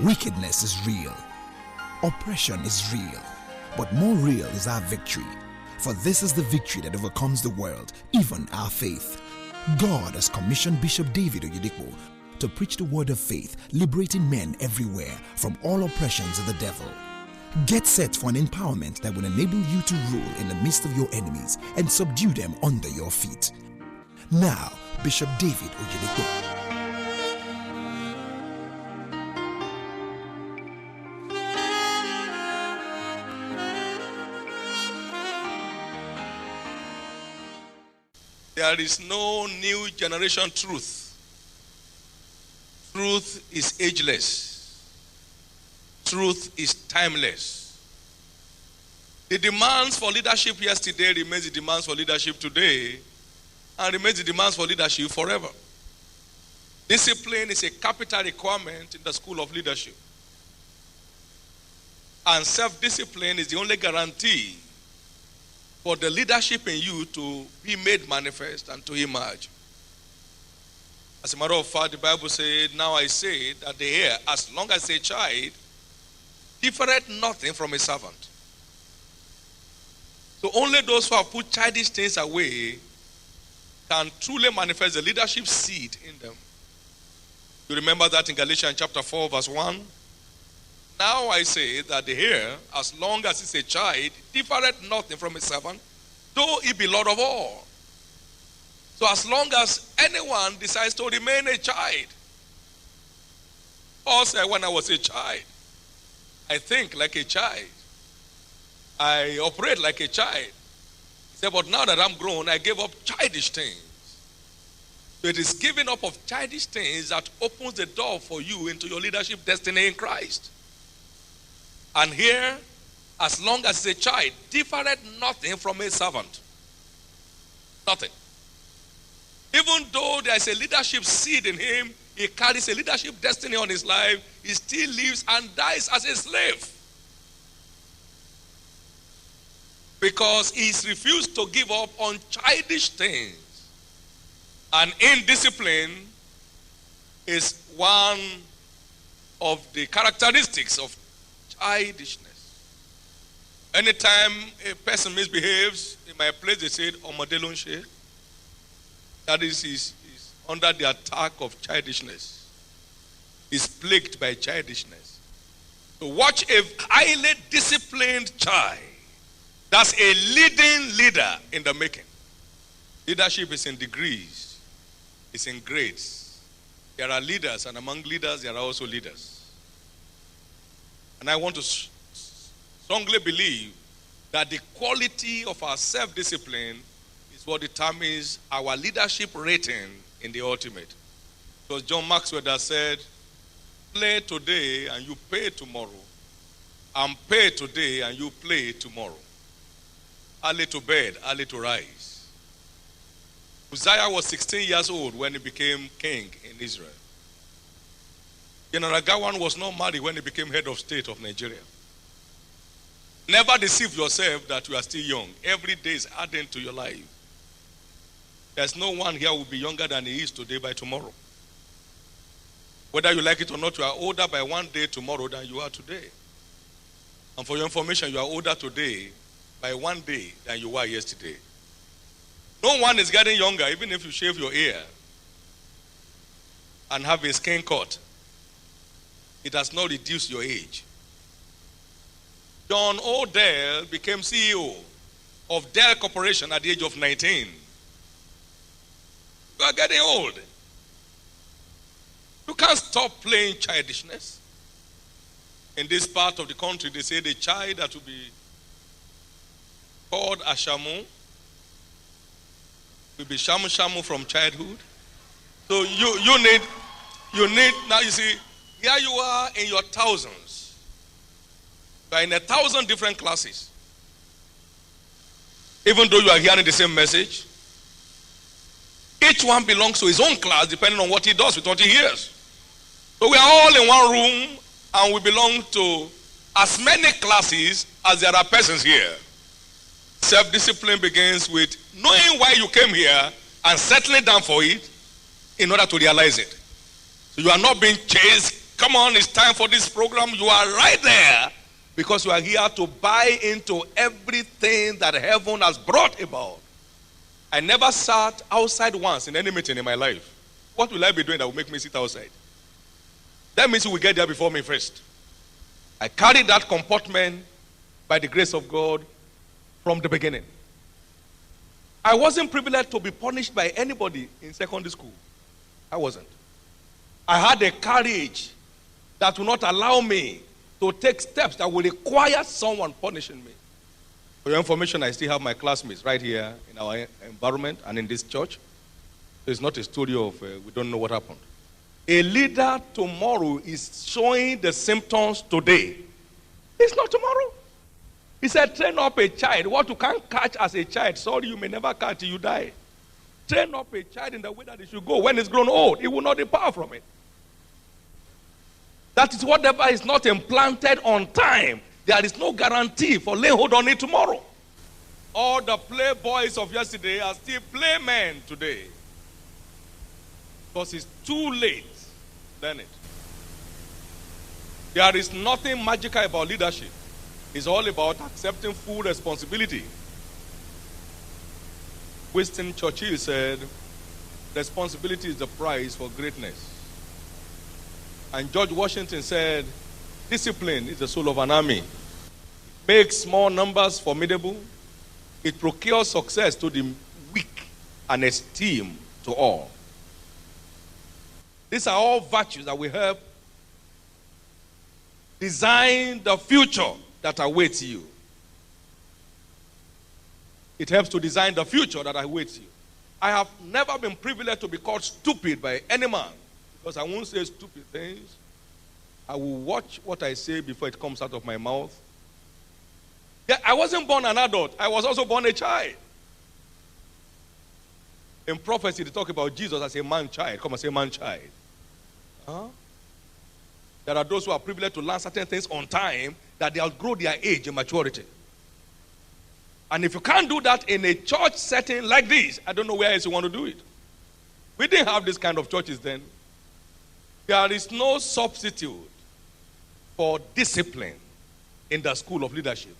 Wickedness is real. Oppression is real. But more real is our victory. For this is the victory that overcomes the world, even our faith. God has commissioned Bishop David Oyedepo to preach the word of faith, liberating men everywhere from all oppressions of the devil. Get set for an empowerment that will enable you to rule in the midst of your enemies and subdue them under your feet. Now, Bishop David Oyedepo. There is no new generation truth. Truth is ageless. Truth is timeless. The demands for leadership yesterday remains the demands for leadership today and remains the demands for leadership forever. Discipline is a capital requirement in the school of leadership. And self-discipline is the only guarantee for the leadership in you to be made manifest and to emerge. As a matter of fact, the Bible said, now I say that the heir, as long as a child, differeth nothing from a servant. So only those who have put childish things away can truly manifest the leadership seed in them. You remember that in Galatians chapter 4, verse 1? Now I say that the heir, as long as he's a child, differeth nothing from a servant, though he be Lord of all. So as long as anyone decides to remain a child, Paul said, when I was a child, I think like a child. I operate like a child. He said, but now that I'm grown, I gave up childish things. So it is giving up of childish things that opens the door for you into your leadership destiny in Christ. And here, as long as a child, differeth nothing from a servant. Nothing. Even though there is a leadership seed in him, he carries a leadership destiny on his life, he still lives and dies as a slave. Because he's refused to give up on childish things. And indiscipline is one of the characteristics of childishness. Anytime a person misbehaves, in my place they said, Omodelonshe. That is, he's under the attack of childishness. He's plagued by childishness. So watch a highly disciplined child. That's a leading leader in the making. Leadership is in degrees. It's in grades. There are leaders, and among leaders, there are also leaders. And I want to strongly believe that the quality of our self-discipline is what determines our leadership rating in the ultimate. It was John Maxwell that said, play today and you pay tomorrow, and pay today and you play tomorrow. Early to bed, early to rise. Uzziah was 16 years old when he became king in Israel. General Gawan was not married when he became head of state of Nigeria. Never deceive yourself that you are still young. Every day is adding to your life. There's no one here who will be younger than he is today by tomorrow. Whether you like it or not, you are older by one day tomorrow than you are today. And for your information, you are older today by one day than you were yesterday. No one is getting younger, even if you shave your ear and have a skin cut. It does not reduce your age. John O'Dell became CEO of Dell Corporation at the age of 19. You are getting old. You can't stop playing childishness. In this part of the country, they say the child that will be called Ashamu will be Shamu Shamu from childhood. So you need, now you see, here you are in your thousands. You are in 1,000 different classes. Even though you are hearing the same message, each one belongs to his own class depending on what he does with what he hears. So we are all in one room and we belong to as many classes as there are persons here. Self-discipline begins with knowing why you came here and settling down for it in order to realize it. So you are not being chased come on, it's time for this program, you are right there because you are here to buy into everything that heaven has brought about. I never sat outside once in any meeting in my life. What will I be doing that will make me sit outside? That means you will get there before me first. I carried that comportment by the grace of God from the beginning. I wasn't privileged to be punished by anybody in secondary school. I wasn't. I had a courage that will not allow me to take steps that will require someone punishing me. For your information, I still have my classmates right here in our environment and in this church. It's not a story of we don't know what happened. A leader tomorrow is showing the symptoms today. It's not tomorrow. He said, train up a child. What you can't catch as a child, sorry, you may never catch till you die. Train up a child in the way that it should go. When it's grown old, it will not depart from it. That is whatever is not implanted on time. There is no guarantee for laying hold on it tomorrow. All the playboys of yesterday are still playmen today. Because it's too late. Learn it. There is nothing magical about leadership. It's all about accepting full responsibility. Winston Churchill said, responsibility is the price for greatness. And George Washington said, discipline is the soul of an army. It makes small numbers formidable. It procures success to the weak and esteem to all. These are all virtues that will help design the future that awaits you. It helps to design the future that awaits you. I have never been privileged to be called stupid by any man, because I won't say stupid things. I will watch what I say before it comes out of my mouth. Yeah, I wasn't born an adult. I was also born a child. In prophecy, they talk about Jesus as a man-child. Come and say man-child. Huh? There are those who are privileged to learn certain things on time that they outgrow their age and maturity. And if you can't do that in a church setting like this, I don't know where else you want to do it. We didn't have this kind of churches then. There is no substitute for discipline in the school of leadership.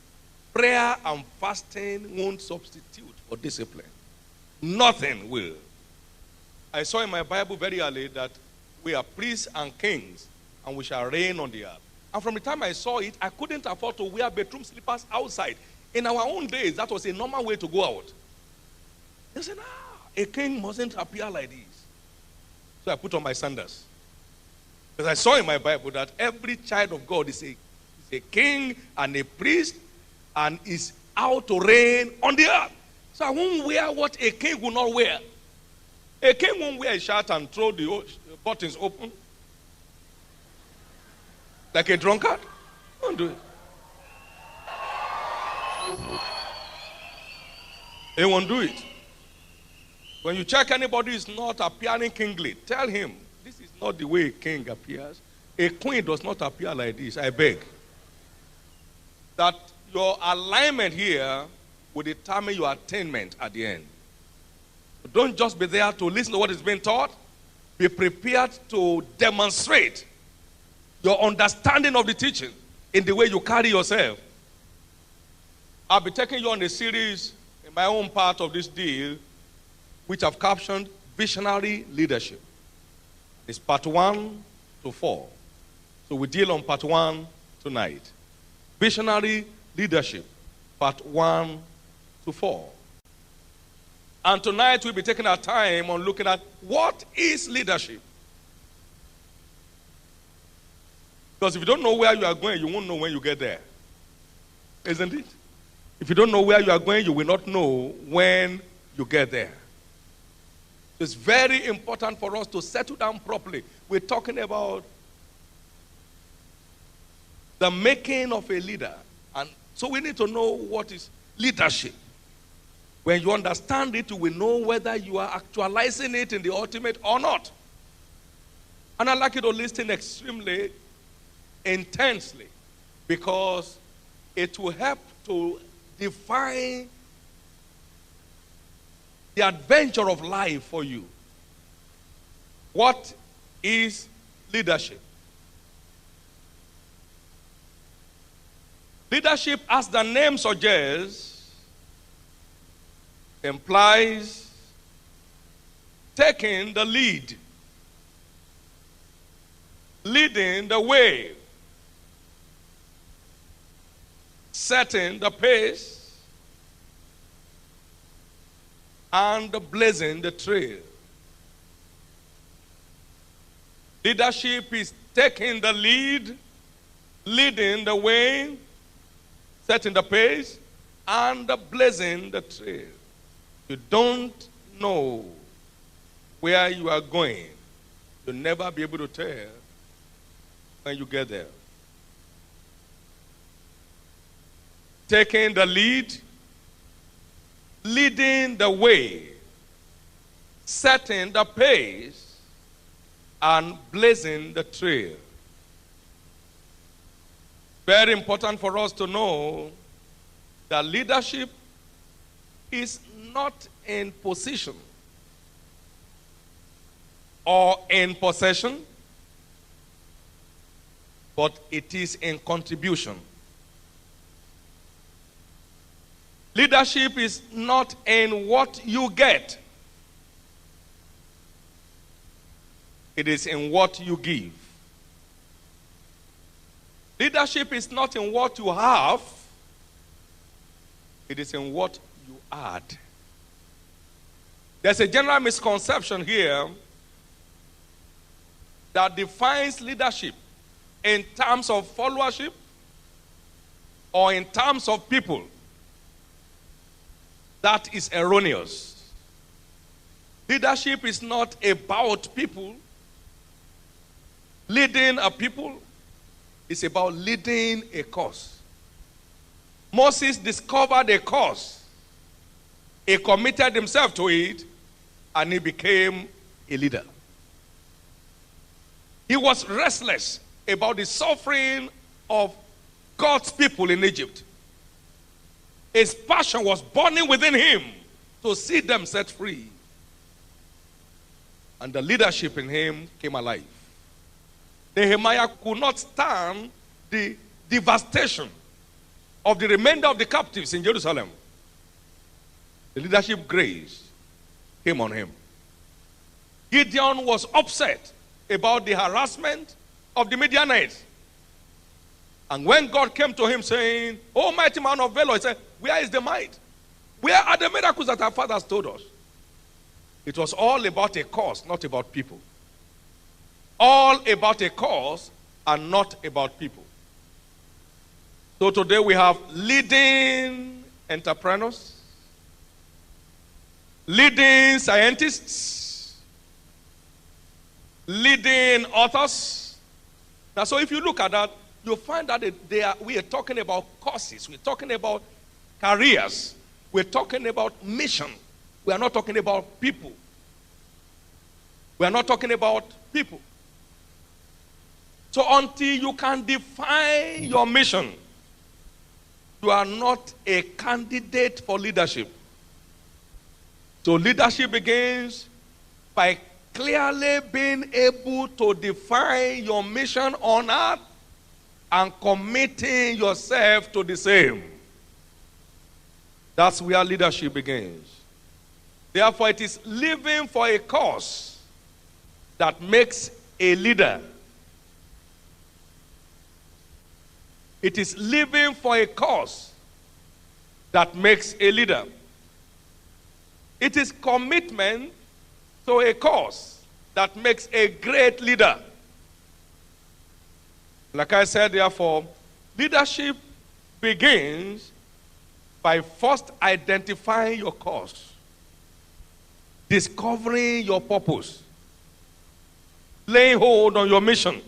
Prayer and fasting won't substitute for discipline. Nothing will. I saw in my Bible very early that we are priests and kings, and we shall reign on the earth. And from the time I saw it, I couldn't afford to wear bedroom slippers outside. In our own days, that was a normal way to go out. They said, a king mustn't appear like this. So I put on my sandals. Because I saw in my Bible that every child of God is a king and a priest and is out to reign on the earth. So I won't wear what a king will not wear. A king won't wear a shirt and throw the buttons open like a drunkard. Don't do it. They won't do it. When you check anybody who is not appearing kingly, tell him, this is not the way a king appears. A queen does not appear like this, I beg. That your alignment here will determine your attainment at the end. Don't just be there to listen to what is being taught. Be prepared to demonstrate your understanding of the teaching in the way you carry yourself. I'll be taking you on a series in my own part of this deal, which I've captioned Visionary Leadership. It's part 1 to 4. So we deal on part 1 tonight. Visionary Leadership, part 1 to 4. And tonight we'll be taking our time on looking at what is leadership. Because if you don't know where you are going, you won't know when you get there. Isn't it? If you don't know where you are going, you will not know when you get there. So it's very important for us to settle down properly. We're talking about the making of a leader. And so we need to know what is leadership. When you understand it, you will know whether you are actualizing it in the ultimate or not. And I'd like you to listen extremely intensely, because it will help to define the adventure of life for you. What is leadership? Leadership, as the name suggests, implies taking the lead, leading the way, setting the pace, and blazing the trail. Leadership is taking the lead, leading the way, setting the pace, and blazing the trail. You don't know where you are going. You'll never be able to tell when you get there. Taking the lead, leading the way, setting the pace, and blazing the trail. Very important for us to know that leadership is not in position or in possession, but it is in contribution. Leadership is not in what you get. It is in what you give. Leadership is not in what you have. It is in what you add. There's a general misconception here that defines leadership in terms of followership or in terms of people. That is erroneous. Leadership is not about people. Leading a people is about leading a cause. Moses discovered a cause. He committed himself to it, and he became a leader. He was restless about the suffering of God's people in Egypt. His passion was burning within him to see them set free. And the leadership in him came alive. Nehemiah could not stand the devastation of the remainder of the captives in Jerusalem. The leadership grace came on him. Gideon was upset about the harassment of the Midianites. And when God came to him saying, "O mighty man of valor," he said, "Where is the might? Where are the miracles that our fathers told us?" It was all about a cause, not about people. All about a cause and not about people. So today we have leading entrepreneurs, leading scientists, leading authors. Now, so if you look at that, you'll find that we are talking about causes, we're talking about careers, we're talking about mission. We are not talking about people. We are not talking about people. So until you can define your mission, you are not a candidate for leadership. So leadership begins by clearly being able to define your mission on earth and committing yourself to the same. That's where leadership begins. Therefore, it is living for a cause that makes a leader. It is living for a cause that makes a leader. It is commitment to a cause that makes a great leader. Like I said, therefore, leadership begins by first identifying your cause, discovering your purpose, laying hold on your mission.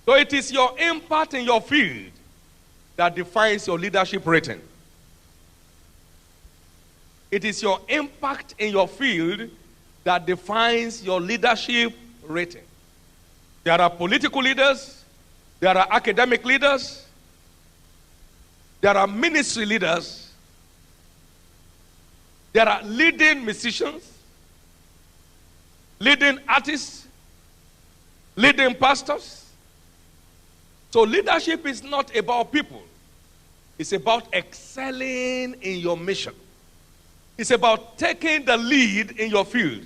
So it is your impact in your field that defines your leadership rating. It is your impact in your field that defines your leadership rating. There are political leaders, there are academic leaders, there are ministry leaders, there are leading musicians, leading artists, leading pastors, So leadership is not about people. It's about excelling in your mission. It's about taking the lead in your field.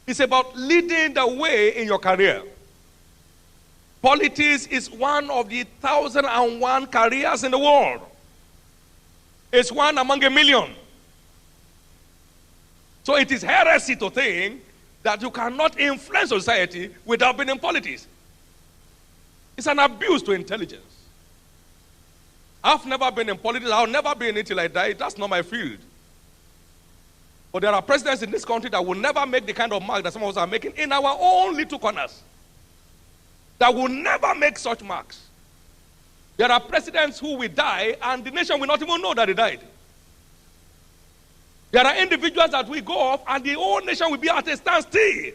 It's about leading the way in your career. Politics is one of the 1,001 careers in the world. It's one among a million. So it is heresy to think that you cannot influence society without being in politics. It's an abuse to intelligence. I've never been in politics. I'll never be in it till I die. That's not my field. But there are presidents in this country that will never make the kind of mark that some of us are making in our own little corners. That will never make such marks. There are presidents who will die and the nation will not even know that they died. There are individuals that will go off and the whole nation will be at a standstill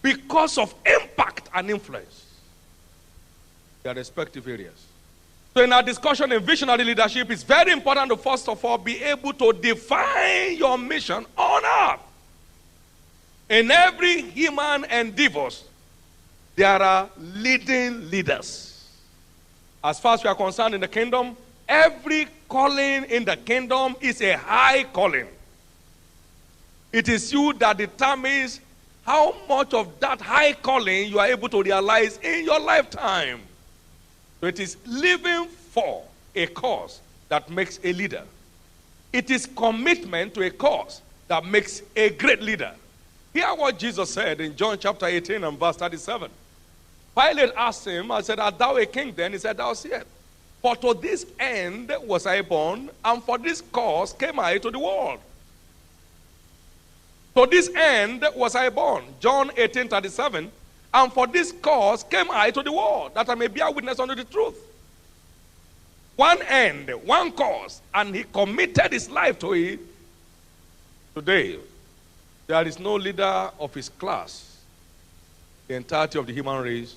because of impact and influence. Their respective areas. So in our discussion in visionary leadership, it's very important to first of all be able to define your mission on earth. In every human endeavors, there are leading leaders. As far as we are concerned in the kingdom, every calling in the kingdom is a high calling. It is you that determines how much of that high calling you are able to realize in your lifetime. So it is living for a cause that makes a leader. It is commitment to a cause that makes a great leader. Hear what Jesus said in John chapter 18 and verse 37. Pilate asked him, I said, art thou a king then? He said, thou sayest. For to this end was I born, and for this cause came I to the world. To this end was I born. John 18:37. And for this cause came I to the world, that I may bear witness unto the truth. One end, one cause, and he committed his life to it. Today, there is no leader of his class, the entirety of the human race,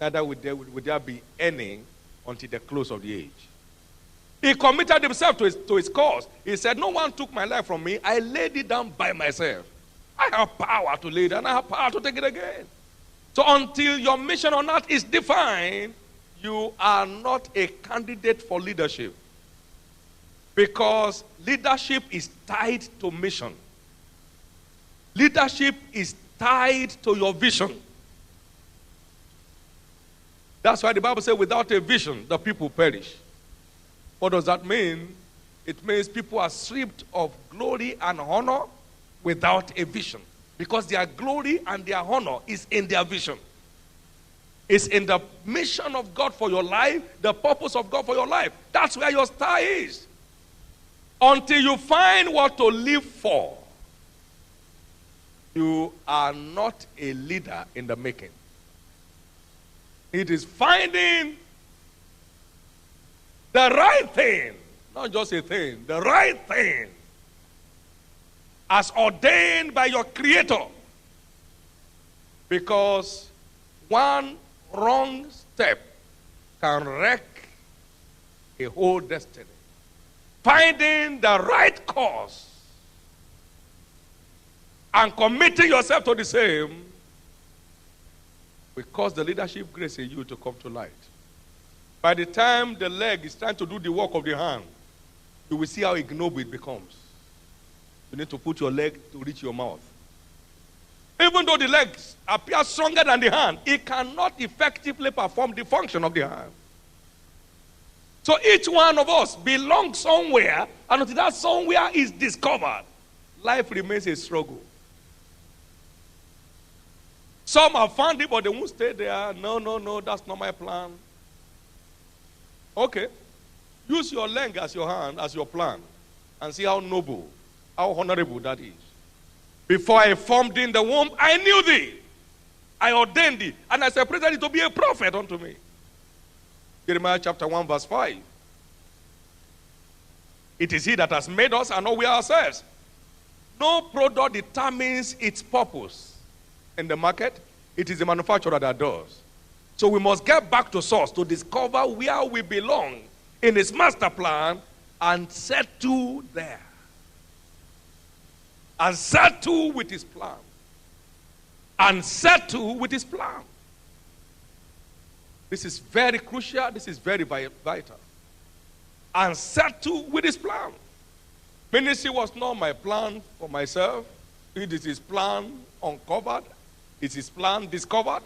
neither would there be any until the close of the age. He committed himself to his cause. He said, no one took my life from me. I laid it down by myself. I have power to lay it down. I have power to take it again. So until your mission on earth is defined, you are not a candidate for leadership. Because leadership is tied to mission. Leadership is tied to your vision. That's why the Bible says without a vision, the people perish. What does that mean? It means people are stripped of glory and honor without a vision. Because their glory and their honor is in their vision. It's in the mission of God for your life, the purpose of God for your life. That's where your star is. Until you find what to live for, you are not a leader in the making. It is finding the right thing, not just a thing, the right thing, as ordained by your Creator. Because one wrong step can wreck a whole destiny. Finding the right cause and committing yourself to the same will cause the leadership grace in you to come to light. By the time the leg is trying to do the work of the hand, you will see how ignoble it becomes. You need to put your leg to reach your mouth. Even though the legs appear stronger than the hand, it cannot effectively perform the function of the hand. So each one of us belongs somewhere, and until that somewhere is discovered, life remains a struggle. Some have found it, but they won't stay there. No, that's not my plan. Okay. Use your leg as your hand, as your plan, and see how noble, how honorable that is. Before I formed in the womb, I knew thee. I ordained thee, and I separated thee to be a prophet unto me. Jeremiah chapter 1 verse 5. It is he that has made us and not we ourselves. No product determines its purpose in the market. It is the manufacturer that does. So we must get back to source to discover where we belong in his master plan and settle there. And settle with his plan. And settle with his plan. This is very crucial. This is very vital. And settle with his plan. Ministry was not my plan for myself. It is his plan uncovered. It's his plan discovered.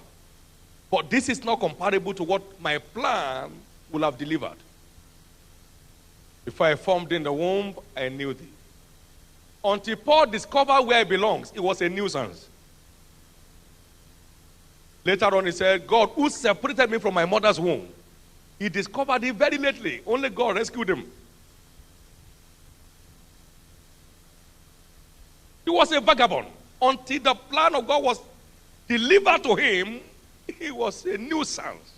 But this is not comparable to what my plan will have delivered. Before I formed in the womb, I knew thee. Until Paul discovered where he belongs, it was a nuisance. Later on he said, God who separated me from my mother's womb. He discovered it very lately. Only God rescued him. He was a vagabond. Until the plan of God was delivered to him, he was a nuisance.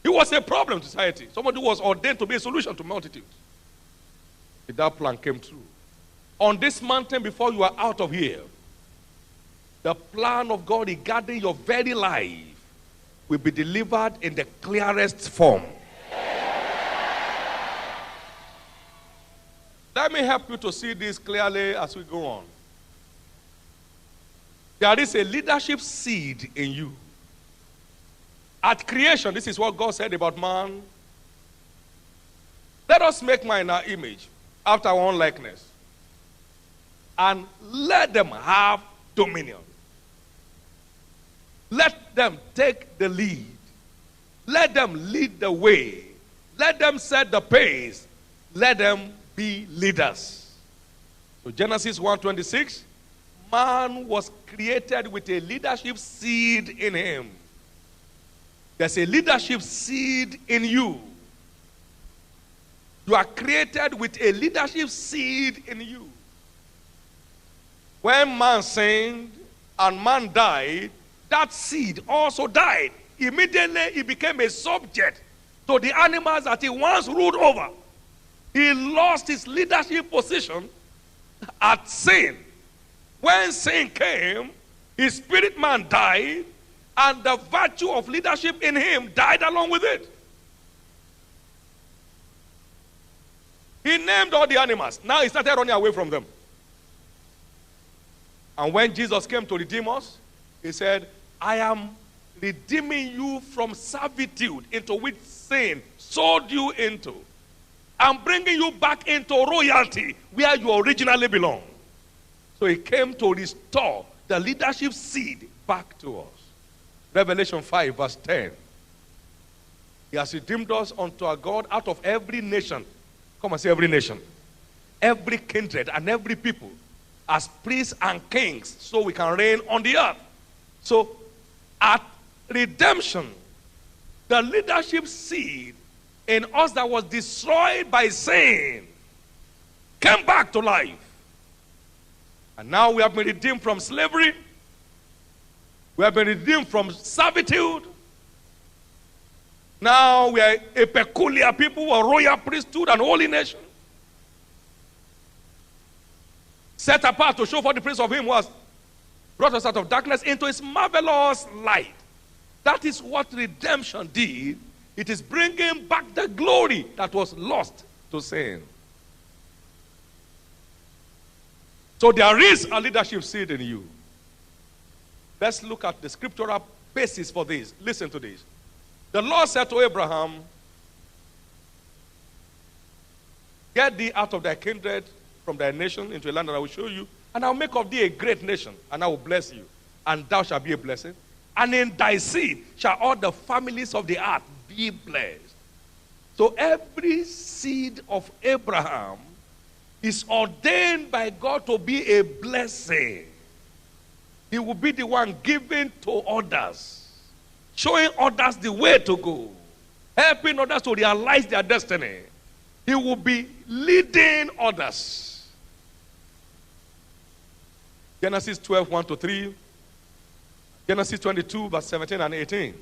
He was a problem to society. Somebody who was ordained to be a solution to multitudes. That plan came true. On this mountain, before you are out of here, the plan of God regarding your very life will be delivered in the clearest form. Let me help you to see this clearly as we go on. There is a leadership seed in you. At creation, this is what God said about man. Let us make man in our image, after our own likeness, and let them have dominion. Let them take the lead. Let them lead the way. Let them set the pace. Let them be leaders. So Genesis 1:26, man was created with a leadership seed in him. There's a leadership seed in you. You are created with a leadership seed in you. When man sinned and man died, that seed also died. Immediately he became a subject to the animals that he once ruled over. He lost his leadership position at sin. When sin came, his spirit man died, and the virtue of leadership in him died along with it. He named all the animals. Now he started running away from them. And when Jesus came to redeem us, he said, I am redeeming you from servitude into which sin sold you into. I'm bringing you back into royalty where you originally belong. So he came to restore the leadership seed back to us. Revelation 5 verse 10. He has redeemed us unto our God out of every nation. Come and say every nation. Every kindred and every people. As priests and kings, so we can reign on the earth. So at redemption, the leadership seed in us that was destroyed by sin came back to life. And now we have been redeemed from slavery. We have been redeemed from servitude. Now we are a peculiar people, a royal priesthood and holy nation. Set apart to show for the praise of him who has brought us out of darkness into his marvelous light. That is what redemption did. It is bringing back the glory that was lost to sin. So there is a leadership seed in you. Let's look at the scriptural basis for this. Listen to this. The Lord said to Abraham, get thee out of thy kindred, from thy nation, into a land that I will show you, and I will make of thee a great nation, and I will bless you, and thou shalt be a blessing. And in thy seed shall all the families of the earth be blessed. So every seed of Abraham is ordained by God to be a blessing. He will be the one giving to others, showing others the way to go, helping others to realize their destiny. He will be leading others. Genesis 12, 1-3. Genesis 22, verse 17 and 18.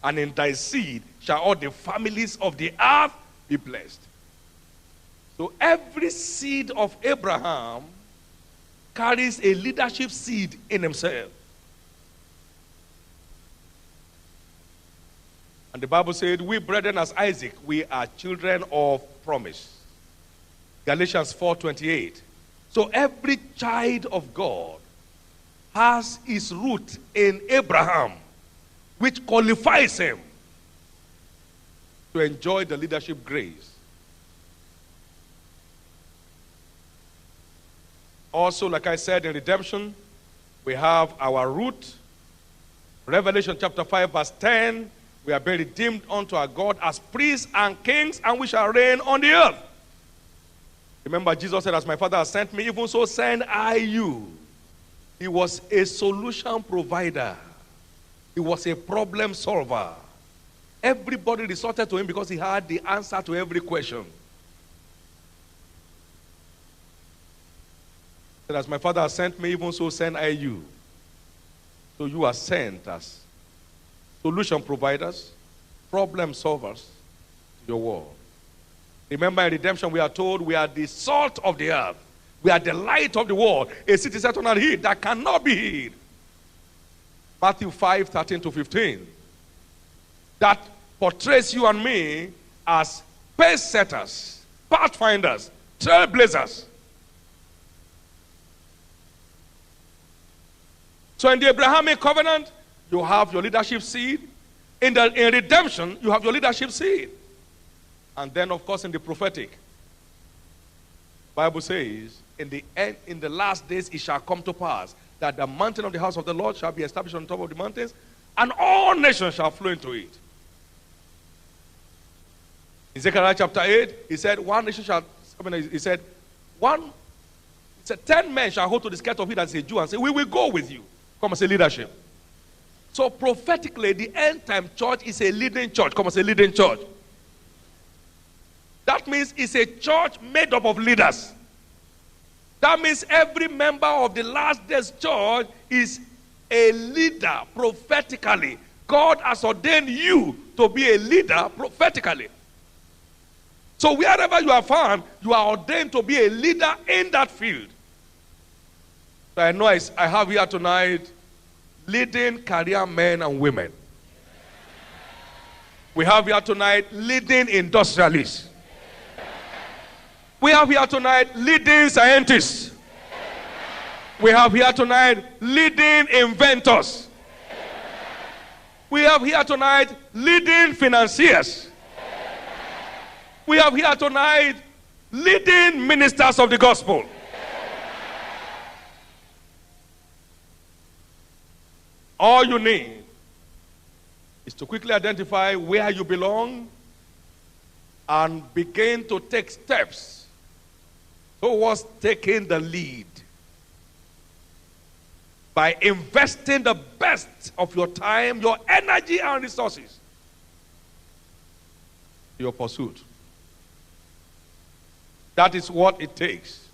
And in thy seed shall all the families of the earth be blessed. So every seed of Abraham carries a leadership seed in himself. And the Bible said, we brethren as Isaac, we are children of promise. Galatians 4:28. So every child of God has his root in Abraham, which qualifies him to enjoy the leadership grace. Also, like I said, in redemption, we have our root. Revelation chapter 5 verse 10, we are being redeemed unto our God as priests and kings, and we shall reign on the earth. Remember, Jesus said, as my Father has sent me, even so send I you. He was a solution provider. He was a problem solver. Everybody resorted to him because he had the answer to every question. He said, as my Father has sent me, even so send I you. So you are sent as solution providers, problem solvers to your world. Remember, in redemption, we are told we are the salt of the earth. We are the light of the world. A city set on a hill that cannot be hid. Matthew 5, 13 to 15. That portrays you and me as pace setters, pathfinders, trailblazers. So in the Abrahamic covenant, you have your leadership seed. In redemption, you have your leadership seed. And then, of course, in the prophetic, Bible says, in the last days it shall come to pass that the mountain of the house of the Lord shall be established on top of the mountains, and all nations shall flow into it. In Zechariah chapter 8, he said, he said, 10 men shall hold to the skirt of it as a Jew and say, we will go with you. Come and say leadership. So prophetically, the end time church is a leading church. Come and say leading church. That means it's a church made up of leaders. That means every member of the last days church is a leader prophetically. God has ordained you to be a leader prophetically. So wherever you are found, you are ordained to be a leader in that field. So I know I have here tonight leading career men and women. We have here tonight leading industrialists. We have here tonight leading scientists. We have here tonight leading inventors. We have here tonight leading financiers. We have here tonight leading ministers of the gospel. All you need is to quickly identify where you belong and begin to take steps towards taking the lead by investing the best of your time, your energy, and resources in your pursuit. That is what it takes.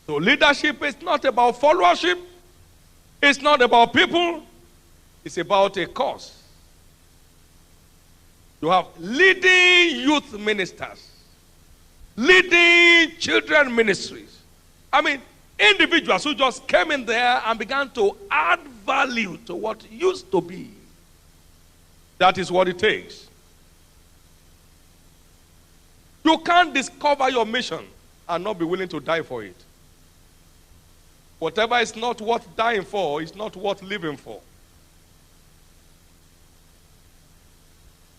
So leadership is not about followership. It's not about people. It's about a cause. You have leading youth ministers, leading children ministries. I mean, individuals who just came in there and began to add value to what used to be. That is what it takes. You can't discover your mission and not be willing to die for it. Whatever is not worth dying for is not worth living for.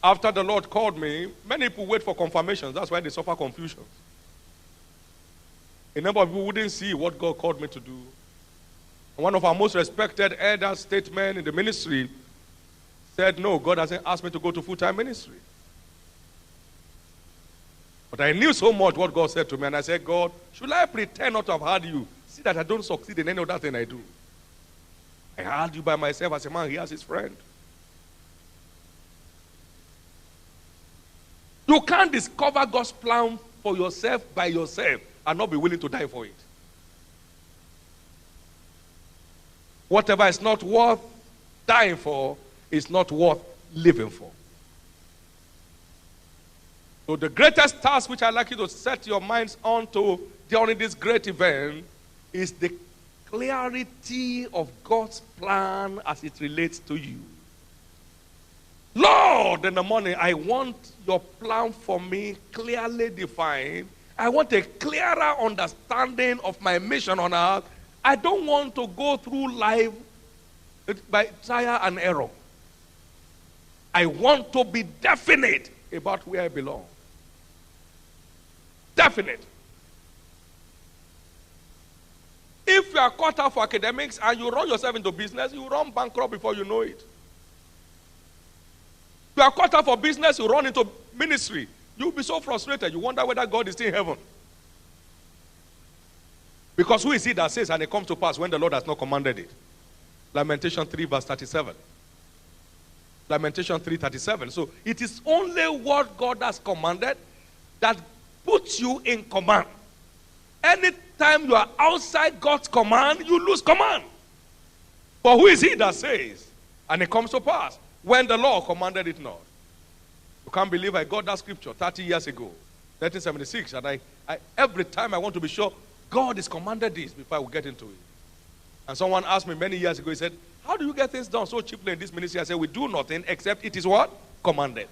After the Lord called me, many people wait for confirmations. That's why they suffer confusion. A number of people wouldn't see what God called me to do. And one of our most respected elder statesmen in the ministry said, no, God hasn't asked me to go to full-time ministry. But I knew so much what God said to me, and I said, God, should I pretend not to have heard you? See that I don't succeed in any other thing I do. I heard you by myself as a man, he has his friend. You can't discover God's plan for yourself by yourself and not be willing to die for it. Whatever is not worth dying for is not worth living for. So the greatest task which I'd like you to set your minds on to during this great event is the clarity of God's plan as it relates to you. Lord, in the morning, I want your plan for me clearly defined. I want a clearer understanding of my mission on earth I don't want to go through life by trial and error. I want to be definite about where I belong. Definite. If you are caught up for academics and you run yourself into business, you run bankrupt before you know it. If you are caught up for business, you run into ministry. You'll be so frustrated. You wonder whether God is still in heaven. Because who is he that says, and it comes to pass when the Lord has not commanded it? Lamentation 3 verse 37. Lamentation 3:37. So it is only what God has commanded that puts you in command. Anytime you are outside God's command, you lose command. For who is he that says, and it comes to pass, when the Lord commanded it not? You can't believe I got that scripture 30 years ago, 1976, and I every time I want to be sure God has commanded this before I will get into it. And someone asked me many years ago, he said, how do you get things done so cheaply in this ministry? I said, we do nothing except it is what? Commanded.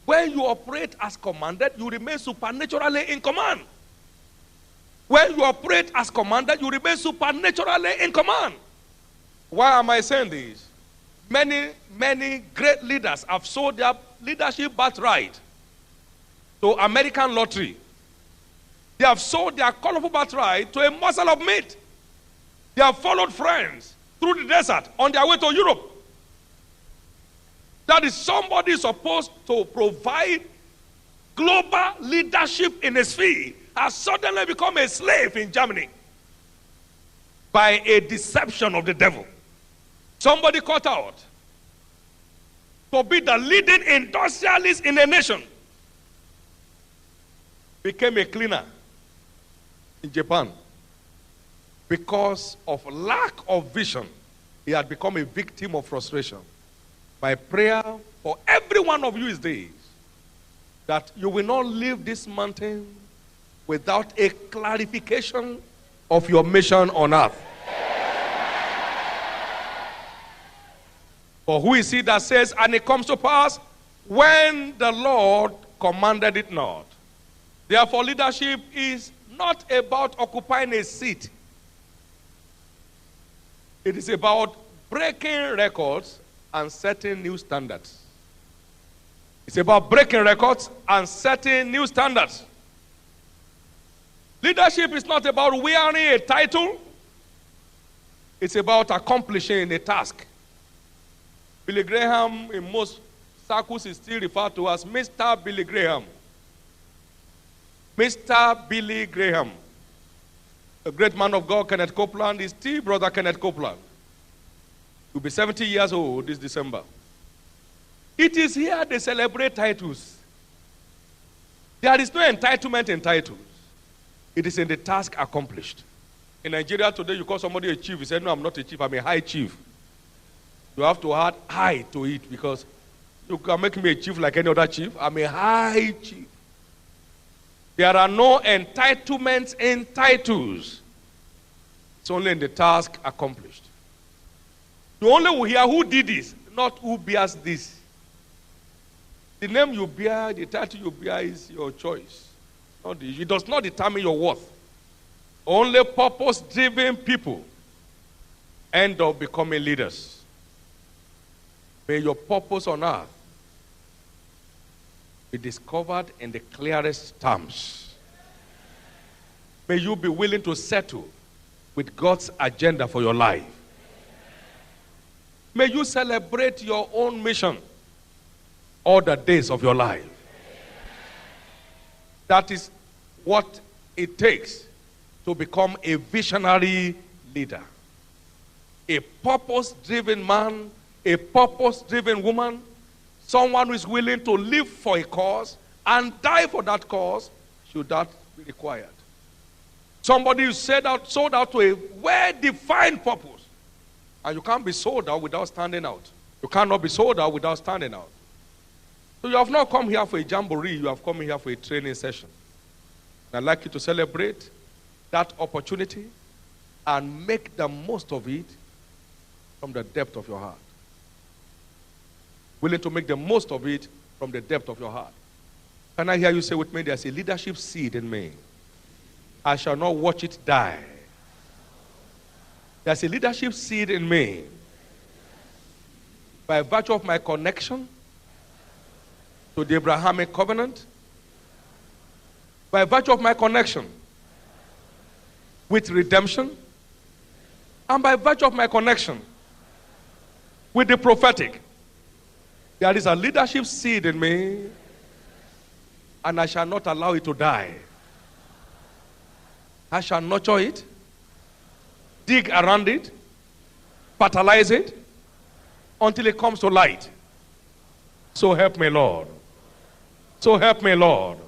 When you operate as commanded, you remain supernaturally in command. When you operate as commanded, you remain supernaturally in command. Why am I saying this? Many great leaders have sold their leadership birthright to American lottery. They have sold their colorful birthright to a morsel of meat. They have followed friends through the desert on their way to Europe. That is somebody supposed to provide global leadership in a sphere has suddenly become a slave in Germany by a deception of the devil. Somebody cut out to be the leading industrialist in a nation. Became a cleaner in Japan. Because of lack of vision, he had become a victim of frustration. My prayer for every one of you is this, that you will not leave this mountain without a clarification of your mission on earth. For who is he that says, and it comes to pass, when the Lord commanded it not? Therefore, leadership is not about occupying a seat. It is about breaking records and setting new standards. It's about breaking records and setting new standards. Leadership is not about wearing a title. It's about accomplishing a task. Billy Graham, in most circles, is still referred to as Mr. Billy Graham. Mr. Billy Graham. A great man of God, Kenneth Copeland, is still brother Kenneth Copeland. He'll be 70 years old this December. It is here they celebrate titles. There is no entitlement in titles. It is in the task accomplished. In Nigeria today, you call somebody a chief. You say, no, I'm not a chief, I'm a high chief. You have to add high to it because you can make me a chief like any other chief. I'm a high chief. There are no entitlements in titles. It's only in the task accomplished. You only will hear who did this, not who bears this. The name you bear, the title you bear is your choice. It does not determine your worth. Only purpose-driven people end up becoming leaders. May your purpose on earth be discovered in the clearest terms. May you be willing to settle with God's agenda for your life. May you celebrate your own mission all the days of your life. That is what it takes to become a visionary leader. A purpose-driven man, a purpose-driven woman, someone who is willing to live for a cause and die for that cause, should that be required. Somebody who sold out to a well-defined purpose. And you can't be sold out without standing out. You cannot be sold out without standing out. So you have not come here for a jamboree, you have come here for a training session. And I'd like you to celebrate that opportunity and make the most of it from the depth of your heart. Willing to make the most of it from the depth of your heart. Can I hear you say with me, there's a leadership seed in me. I shall not watch it die. There's a leadership seed in me by virtue of my connection to the Abrahamic covenant, by virtue of my connection with redemption, and by virtue of my connection with the prophetic. There is a leadership seed in me, and I shall not allow it to die. I shall nurture it, dig around it, fertilize it, until it comes to light. So help me, Lord. So help me, Lord.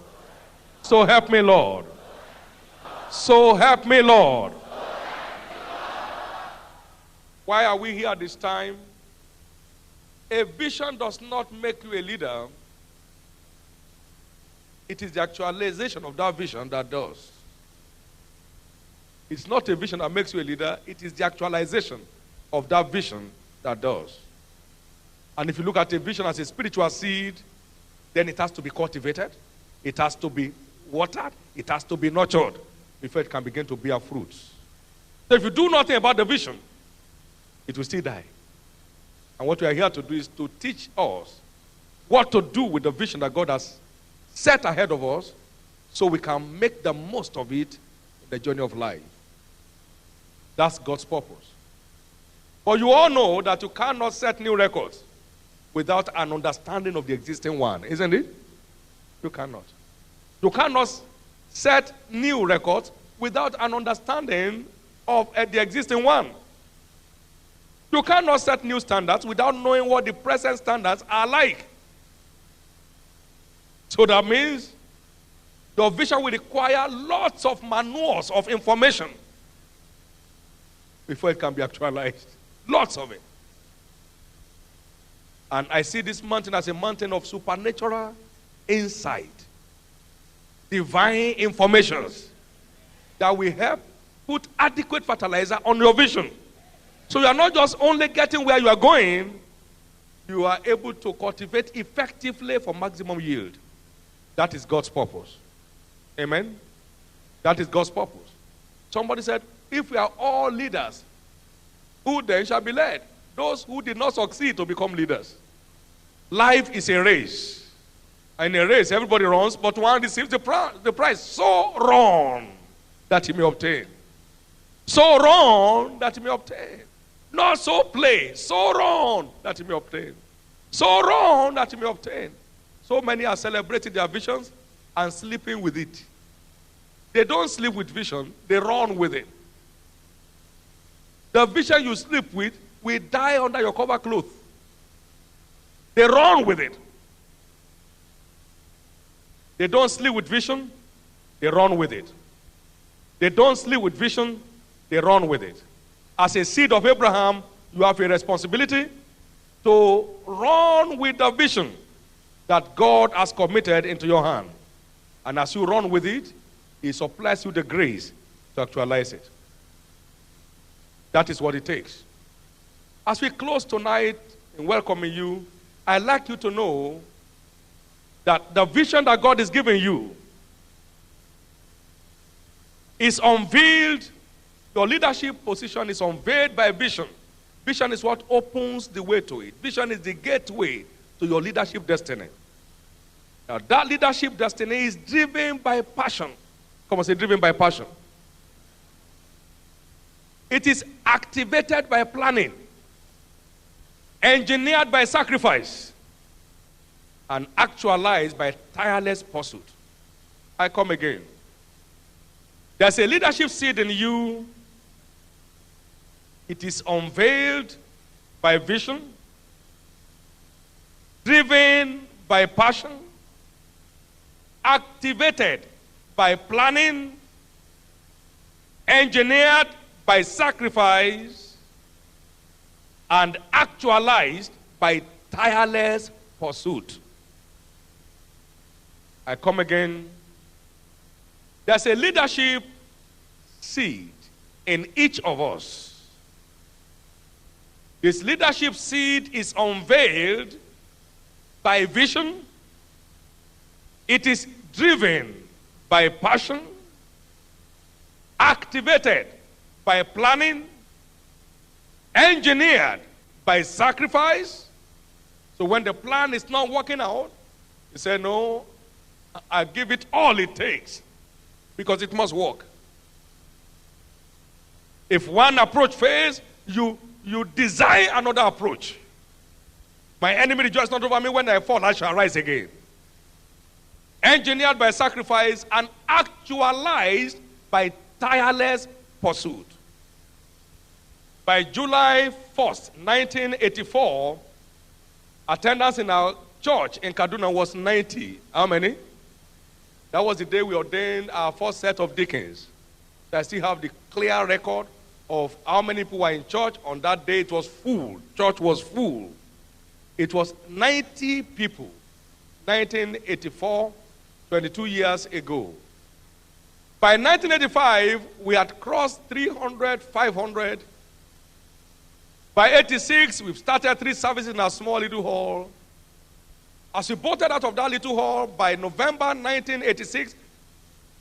So help me, Lord. So help me, Lord. Why are we here at this time? A vision does not make you a leader. It is the actualization of that vision that does. It's not a vision that makes you a leader. It is the actualization of that vision that does. And if you look at a vision as a spiritual seed, then it has to be cultivated. It has to be watered. It has to be nurtured before it can begin to bear fruits. So if you do nothing about the vision, it will still die. And what we are here to do is to teach us what to do with the vision that God has set ahead of us so we can make the most of it in the journey of life. That's God's purpose. But you all know that you cannot set new records without an understanding of the existing one, isn't it? You cannot. You cannot set new records without an understanding of the existing one. You cannot set new standards without knowing what the present standards are like. So that means your vision will require lots of manuals of information before it can be actualized. Lots of it. And I see this mountain as a mountain of supernatural insight, divine informations that will help put adequate fertilizer on your vision. So you are not just only getting where you are going, you are able to cultivate effectively for maximum yield. That is God's purpose. Amen? That is God's purpose. Somebody said, if we are all leaders, who then shall be led? Those who did not succeed to become leaders. Life is a race. In a race, everybody runs, but one receives the prize. So run that he may obtain. So run that he may obtain. Not so play. So run that he may obtain. So run that he may obtain. So many are celebrating their visions and sleeping with it. They don't sleep with vision, they run with it. The vision you sleep with will die under your cover cloth. They run with it. They don't sleep with vision, they run with it. They don't sleep with vision, they run with it. As a seed of Abraham, you have a responsibility to run with the vision that God has committed into your hand. And as you run with it, He supplies you the grace to actualize it. That is what it takes. As we close tonight in welcoming you, I'd like you to know that the vision that God is giving you is unveiled. Your leadership position is unveiled by vision. Vision is what opens the way to it. Vision is the gateway to your leadership destiny. Now, that leadership destiny is driven by passion. Come on, say driven by passion. It is activated by planning, engineered by sacrifice, and actualized by tireless pursuit. I come again. There's a leadership seed in you. It is unveiled by vision, driven by passion, activated by planning, engineered by sacrifice, and actualized by tireless pursuit. I come again. There's a leadership seed in each of us. This leadership seed is unveiled by vision. It is driven by passion, activated by planning, engineered by sacrifice. So when the plan is not working out, he said, no, I give it all it takes because it must work. If one approach fails, you design another approach. My enemy rejoices not over me. When I fall, I shall rise again. Engineered by sacrifice and actualized by tireless pursuit. By July 1st, 1984, attendance in our church in Kaduna was 90. How many? That was the day we ordained our first set of deacons. So I still have the clear record of how many people were in church. On that day, it was full. Church was full. It was 90 people. 1984, 22 years ago. By 1985, we had crossed 300, 500. By 86, we've started 3 services in a small little hall. As we bolted out of that little hall, by November 1986,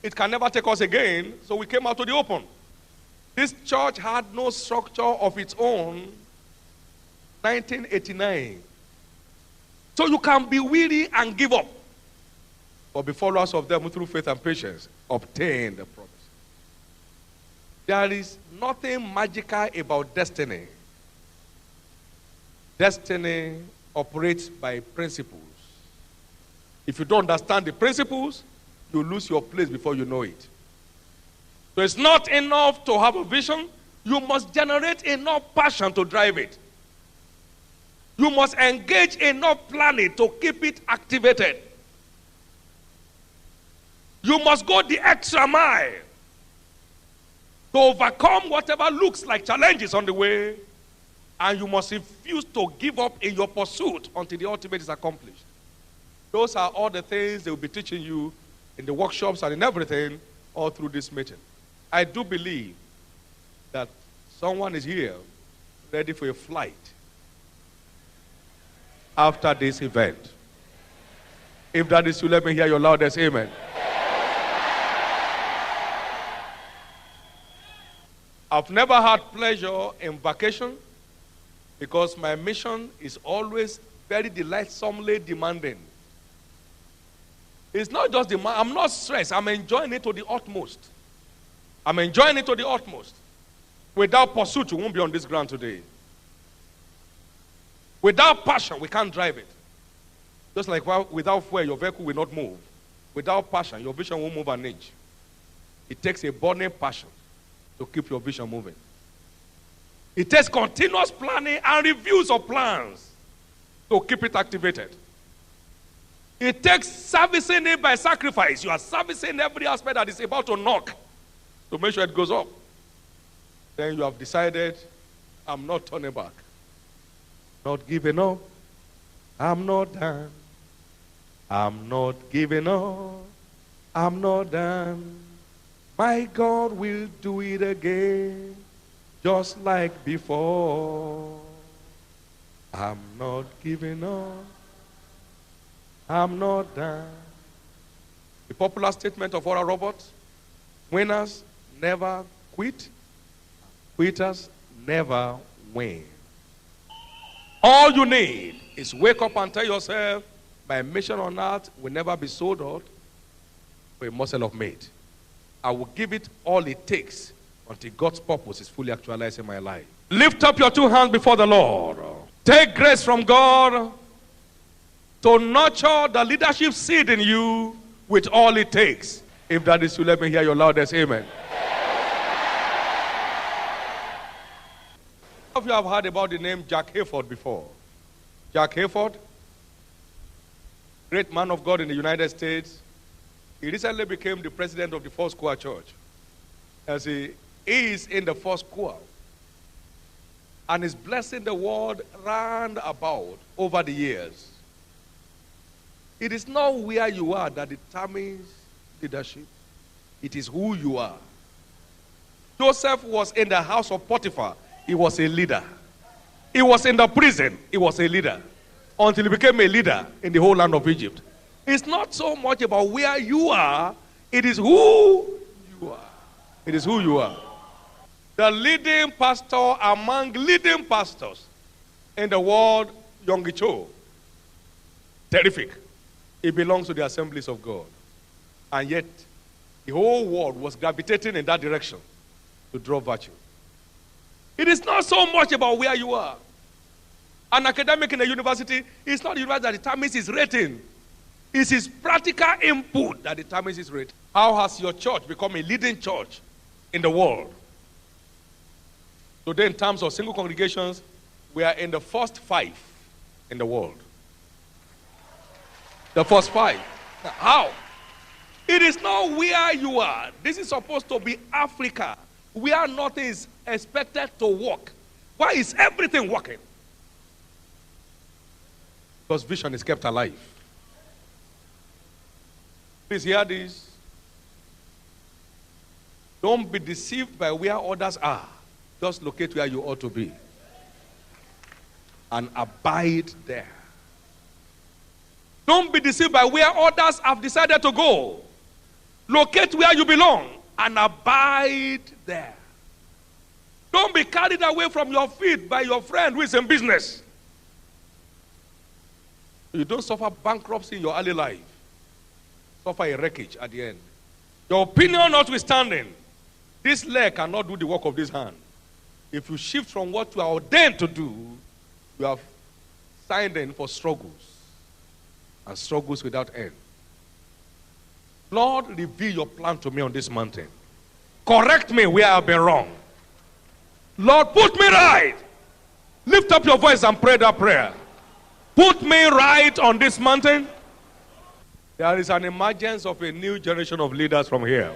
it can never take us again, so we came out to the open. This church had no structure of its own. 1989. So you can be weary and give up, but be followers of them through faith and patience, obtain the promise. There is nothing magical about destiny. Destiny operates by principles. If you don't understand the principles, you lose your place before you know it. So it's not enough to have a vision. You must generate enough passion to drive it. You must engage enough planning to keep it activated. You must go the extra mile to overcome whatever looks like challenges on the way. And you must refuse to give up in your pursuit until the ultimate is accomplished. Those are all the things they will be teaching you in the workshops and in everything all through this meeting. I do believe that someone is here ready for a flight after this event. If that is you, let me hear your loudest amen. I've never had pleasure in vacation because my mission is always very delightsomely demanding. It's not just I'm not stressed. I'm enjoying it to the utmost. I'm enjoying it to the utmost. Without pursuit, you won't be on this ground today. Without passion, we can't drive it. Just like without fuel, your vehicle will not move. Without passion, your vision won't move an inch. It takes a burning passion to keep your vision moving. It takes continuous planning and reviews of plans to keep it activated. It takes servicing it by sacrifice. You are servicing every aspect that is about to knock to make sure it goes up. Then you have decided, I'm not turning back. Not giving up. I'm not done. I'm not giving up. I'm not done. My God will do it again, just like before. I'm not giving up. I'm not done. The popular statement of Oral Roberts: winners never quit, quitters never win. All you need is wake up and tell yourself, my mission on earth will never be sold out for a morsel of meat. I will give it all it takes until God's purpose is fully actualized in my life. Lift up your 2 hands before the Lord. Take grace from God to nurture the leadership seed in you with all it takes. If that is you, let me hear your loudest amen. Some of you have heard about the name Jack Hayford before. Jack Hayford, great man of God in the United States. He recently became the president of the Foursquare Church. As he is in the Foursquare and is blessing the world round about over the years. It is not where you are that determines leadership. It is who you are. Joseph was in the house of Potiphar. He was a leader. He was in the prison. He was a leader. Until he became a leader in the whole land of Egypt. It's not so much about where you are. It is who you are. It is who you are. The leading pastor among leading pastors in the world, Yonggi Cho. Terrific. It belongs to the Assemblies of God. And yet, the whole world was gravitating in that direction to draw virtue. It is not so much about where you are. An academic in a university is not the university that determines his rating. It's his practical input that determines his rating. How has your church become a leading church in the world? Today, in terms of single congregations, we are in the first 5 in the world. The first 5. How? It is not where you are. This is supposed to be Africa, where nothing is expected to work. Why is everything working? Because vision is kept alive. Please hear this. Don't be deceived by where others are. Just locate where you ought to be and abide there. Don't be deceived by where others have decided to go. Locate where you belong and abide there. Don't be carried away from your feet by your friend who is in business. You don't suffer bankruptcy in your early life. Suffer a wreckage at the end. Your opinion notwithstanding, this leg cannot do the work of this hand. If you shift from what you are ordained to do, you have signed in for struggles. And struggles without end. Lord, reveal your plan to me on this mountain. Correct me where I've been wrong. Lord, put me right. Lift up your voice and pray that prayer. Put me right on this mountain. There is an emergence of a new generation of leaders from here.